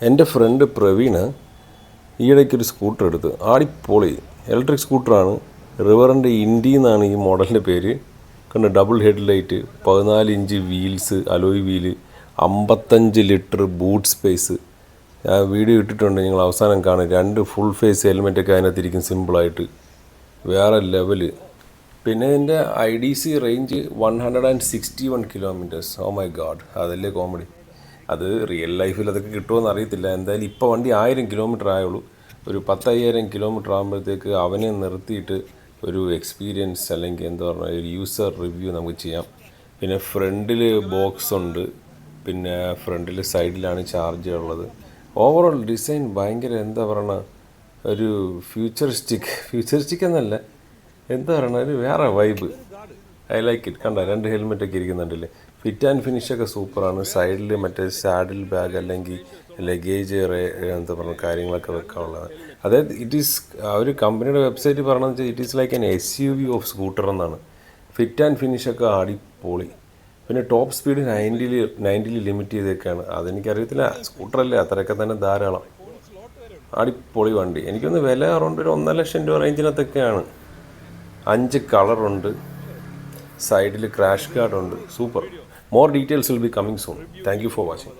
എൻ്റെ front Praveen ഈയിടയ്ക്കൊരു scooter എടുത്ത് ആടിപ്പൊളി electric സ്കൂട്ടറാണ്. റിവറിൻ്റെ Indie എന്നാണ് ഈ മോഡലിൻ്റെ പേര്. കണ്ട് double head light, 14 inch wheels, alloy wheel, 55 litre boot space. ഞാൻ വീഡിയോ ഇട്ടിട്ടുണ്ട്, നിങ്ങൾ അവസാനം കാണും. 2 ഫുൾ ഫേസ് ഹെൽമെറ്റൊക്കെ അതിനകത്തിരിക്കും സിമ്പിളായിട്ട്, വേറെ ലെവല്. പിന്നെ ഇതിൻ്റെ IDC range 161 kilometres. Oh my god, അതല്ലേ കോമഡി. അത് റിയൽ ലൈഫിൽ അതൊക്കെ കിട്ടുമോയെന്ന് അറിയത്തില്ല. എന്തായാലും ഇപ്പോൾ വണ്ടി 1000 കിലോമീറ്റർ ആയുള്ളൂ. ഒരു 10,000 കിലോമീറ്റർ ആകുമ്പോഴത്തേക്ക് അവനെ നിർത്തിയിട്ട് ഒരു എക്സ്പീരിയൻസ് അല്ലെങ്കിൽ എന്താ പറയുക, ഒരു യൂസർ റിവ്യൂ നമുക്ക് ചെയ്യാം. പിന്നെ ഫ്രണ്ടിൽ ബോക്സ് ഉണ്ട്, പിന്നെ ഫ്രണ്ടിൽ സൈഡിലാണ് ചാർജർ ഉള്ളത്. ഓവറോൾ ഡിസൈൻ ഭയങ്കര എന്താ പറയണ, ഒരു ഫ്യൂച്ചറിസ്റ്റിക് എന്നല്ല, എന്താ പറയണ, ഒരു വേറെ വൈബ്. I like it. കണ്ട 2 ഹെൽമെറ്റൊക്കെ ഇരിക്കുന്നുണ്ടല്ലേ. ഫിറ്റ് ആൻഡ് ഫിനിഷൊക്കെ സൂപ്പറാണ്. സൈഡിൽ മറ്റേ സാഡിൽ ബാഗ് അല്ലെങ്കിൽ ലഗേജ് എന്താ പറയുക കാര്യങ്ങളൊക്കെ വെക്കാനുള്ളത്. അതായത് ഇറ്റ് ഈസ് ആ ഒരു കമ്പനിയുടെ വെബ്സൈറ്റ് പറയണമെന്ന് വെച്ചാൽ it is like an SUV of scooter എന്നാണ്. ഫിറ്റ് ആൻഡ് ഫിനിഷൊക്കെ അടിപൊളി. പിന്നെ ടോപ്പ് സ്പീഡ് 90 ലിമിറ്റ് ചെയ്തൊക്കെയാണ്. അതെനിക്കറിയത്തില്ല, സ്കൂട്ടറല്ലേ, അത്രയൊക്കെ തന്നെ ധാരാളം. അടിപൊളി വണ്ടി. എനിക്കൊന്ന് വില അറൗണ്ട് ഒരു 1,50,000 രൂപ റേഞ്ചിനകത്തൊക്കെയാണ്. 5 കളറുണ്ട്, സൈഡിൽ ക്രാഷ് ഗാർഡ് ഉണ്ട്. Super. More details will be coming soon. Thank you for watching.